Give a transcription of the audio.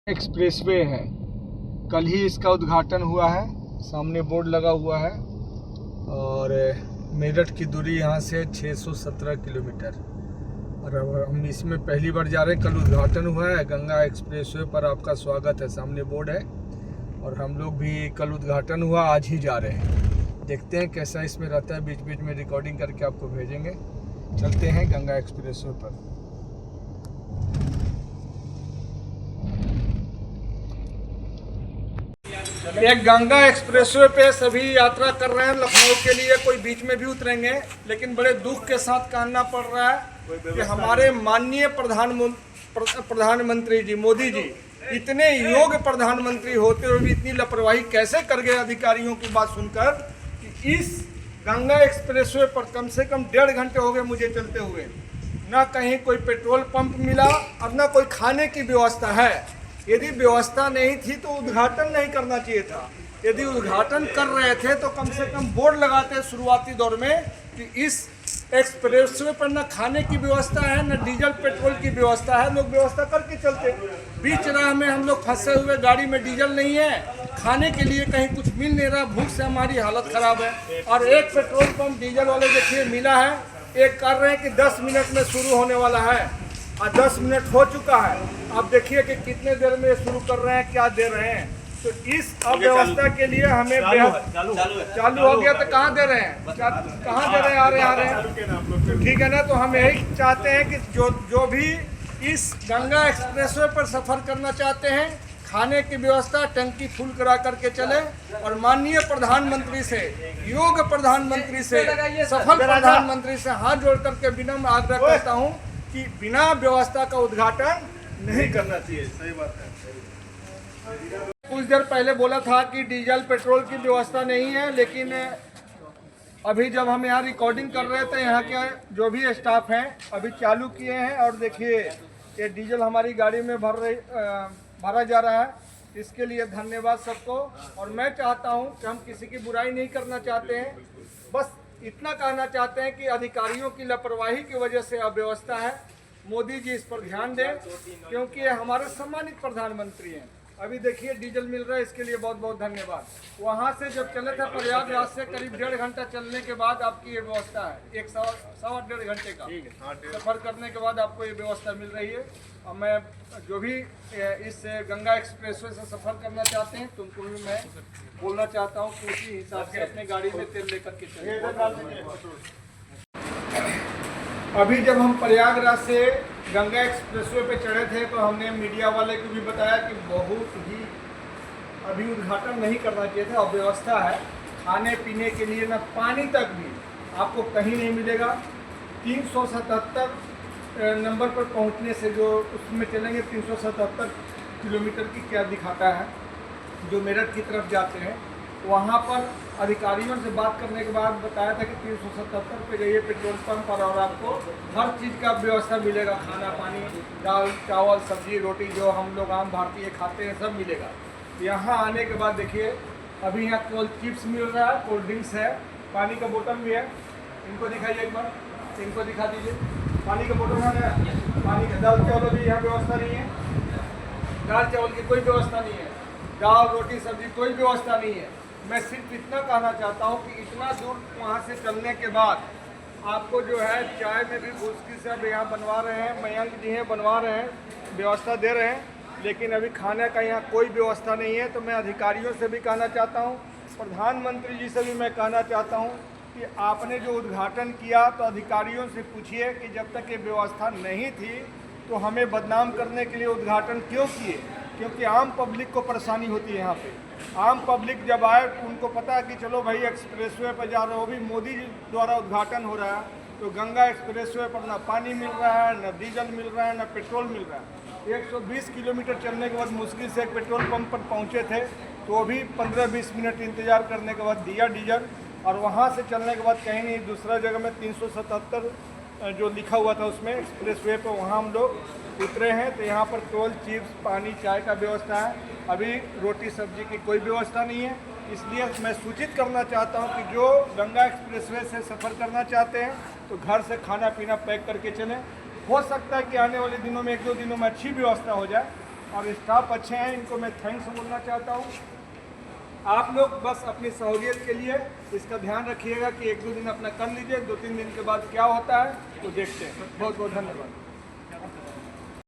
Expressway है। कल ही इसका उद्घाटन हुआ है, सामने बोर्ड लगा हुआ है और मेरठ की दूरी यहाँ से 617 किलोमीटर और हम इसमें पहली बार जा रहे हैं। कल उद्घाटन हुआ है। गंगा एक्सप्रेसवे पर आपका स्वागत है, सामने बोर्ड है और हम लोग भी कल उद्घाटन हुआ, आज ही जा रहे हैं। देखते हैं कैसा इसमें रहता है, बीच बीच में रिकॉर्डिंग करके आपको भेजेंगे। चलते हैं गंगा एक्सप्रेसवे पर। एक गंगा एक्सप्रेसवे पे सभी यात्रा कर रहे हैं लखनऊ के लिए, कोई बीच में भी उतरेंगे, लेकिन बड़े दुख के साथ कहना पड़ रहा है कि हमारे माननीय प्रधानमंत्री जी मोदी जी इतने योग्य प्रधानमंत्री होते हुए भी इतनी लापरवाही कैसे कर गए अधिकारियों की बात सुनकर कि इस गंगा एक्सप्रेसवे पर कम से कम 1.5 घंटे हो गए मुझे चलते हुए, ना कहीं कोई पेट्रोल पंप मिला और ना कोई खाने की व्यवस्था है। यदि व्यवस्था नहीं थी तो उद्घाटन नहीं करना चाहिए था। यदि उद्घाटन कर रहे थे तो कम से कम बोर्ड लगाते शुरुआती दौर में कि इस एक्सप्रेसवे पर न खाने की व्यवस्था है, न डीजल पेट्रोल की व्यवस्था है, लोग व्यवस्था करके चलते। बीच राह में हम लोग फंसे हुए, गाड़ी में डीजल नहीं है, खाने के लिए कहीं कुछ मिल नहीं रहा, भूख से हमारी हालत खराब है। और एक पेट्रोल पंप डीजल वाले देखिए मिला है, एक कर रहे हैं कि 10 मिनट में शुरू होने वाला है और 10 मिनट हो चुका है। आप देखिए कि कितने देर में शुरू कर रहे हैं, क्या दे रहे हैं। तो इस अव्यवस्था के लिए हमें चालू हो गया तो कहाँ दे रहे हैं, कहाँ दे रहे हैं, आ रहे हैं, ठीक है ना। तो हम यही चाहते हैं कि जो भी इस गंगा एक्सप्रेसवे पर सफर करना चाहते हैं, खाने की व्यवस्था टंकी फुल करा करके चले और माननीय प्रधानमंत्री से, योग्य प्रधानमंत्री से, सफल प्रधानमंत्री से हाथ जोड़ करके विनम्र आग्रह करता हूँ कि बिना व्यवस्था का उद्घाटन नहीं करना चाहिए। सही बात है। कुछ देर पहले बोला था कि डीजल पेट्रोल की व्यवस्था नहीं है, लेकिन अभी जब हम यहाँ रिकॉर्डिंग कर रहे थे, यहाँ के जो भी स्टाफ हैं अभी चालू किए हैं और देखिए ये डीजल हमारी गाड़ी में भरा जा रहा है। इसके लिए धन्यवाद सबको। और मैं चाहता हूँ कि हम किसी की बुराई नहीं करना चाहते हैं, बस इतना कहना चाहते हैं कि अधिकारियों की लापरवाही की वजह से अव्यवस्था है। मोदी जी इस पर ध्यान दें, क्योंकि ये हमारे सम्मानित प्रधानमंत्री हैं। अभी देखिए डीजल मिल रहा है, इसके लिए बहुत बहुत धन्यवाद। वहाँ से जब चले थे प्रयागराज से करीब 1.5 घंटा चलने के बाद आपकी ये व्यवस्था है, 1.5 घंटे का सफर करने के बाद आपको ये व्यवस्था मिल रही है। और मैं जो भी इस गंगा एक्सप्रेसवे से सफर करना चाहते हैं, तुमको भी मैं बोलना चाहता हूँ कि उसी हिसाब से अपनी गाड़ी में तेल लेकर के चलें। अभी जब हम प्रयागराज से गंगा एक्सप्रेसवे पे चढ़े थे तो हमने मीडिया वाले को भी बताया कि बहुत ही अभी उद्घाटन नहीं करना चाहिए था। अव्यवस्था है, खाने पीने के लिए ना पानी तक भी आपको कहीं नहीं मिलेगा। 377 नंबर पर पहुंचने से जो उसमें चलेंगे 377 किलोमीटर की क्या दिखाता है, जो मेरठ की तरफ जाते हैं, वहाँ पर अधिकारियों से बात करने के बाद बताया था कि 377 पे जाइए पेट्रोल पंप पर और आपको हर चीज़ का व्यवस्था मिलेगा, खाना पानी, दाल चावल सब्जी रोटी जो हम लोग आम भारतीय खाते हैं सब मिलेगा। यहाँ आने के बाद देखिए अभी यहाँ कोल्ड चिप्स मिल रहा है, कोल्ड ड्रिंक्स है, पानी का बोतल भी है। इनको दिखाइए एक बार, इनको दिखा दीजिए, पानी का बोतल है, पानी का। दाल चावल भी यहाँ व्यवस्था नहीं है, दाल चावल की कोई व्यवस्था नहीं है, दाल रोटी सब्जी कोई व्यवस्था नहीं है। मैं सिर्फ इतना कहना चाहता हूँ कि इतना दूर वहाँ से चलने के बाद आपको जो है चाय में भी भूसकी से अब यहाँ बनवा रहे हैं, मयंक जी हैं बनवा रहे हैं, व्यवस्था दे रहे हैं, लेकिन अभी खाने का यहाँ कोई व्यवस्था नहीं है। तो मैं अधिकारियों से भी कहना चाहता हूँ, प्रधानमंत्री जी से भी मैं कहना चाहता हूँ कि आपने जो उद्घाटन किया तो अधिकारियों से पूछिए कि जब तक ये व्यवस्था नहीं थी तो हमें बदनाम करने के लिए उद्घाटन क्यों किए, क्योंकि आम पब्लिक को परेशानी होती है। यहाँ पे आम पब्लिक जब आए तो उनको पता है कि चलो भाई एक्सप्रेसवे पर जा रहे हो, भी मोदी जी द्वारा उद्घाटन हो रहा है, तो गंगा एक्सप्रेसवे पर ना पानी मिल रहा है, ना डीजल मिल रहा है, ना पेट्रोल मिल रहा है। 120 किलोमीटर चलने के बाद मुश्किल से एक पेट्रोल पंप पर पहुँचे थे, तो भी 15-20 मिनट इंतज़ार करने के बाद दिया डीजल। और वहाँ से चलने के बाद कहीं नहीं, दूसरा जगह में 377 जो लिखा हुआ था उसमें एक्सप्रेसवे पर, वहाँ हम लोग उतरे हैं। तो यहाँ पर केवल चिप्स पानी चाय का व्यवस्था है, अभी रोटी सब्जी की कोई व्यवस्था नहीं है। इसलिए मैं सूचित करना चाहता हूँ कि जो गंगा एक्सप्रेसवे से सफ़र करना चाहते हैं तो घर से खाना पीना पैक करके चलें। हो सकता है कि आने वाले दिनों में 1-2 दिनों में अच्छी व्यवस्था हो जाए। और स्टाफ अच्छे हैं, इनको मैं थैंक्स बोलना चाहता हूँ। आप लोग बस अपनी सहूलियत के लिए इसका ध्यान रखिएगा कि 1-2 दिन अपना कर लीजिए, 2-3 दिन के बाद क्या होता है तो देखते हैं। बहुत बहुत धन्यवाद।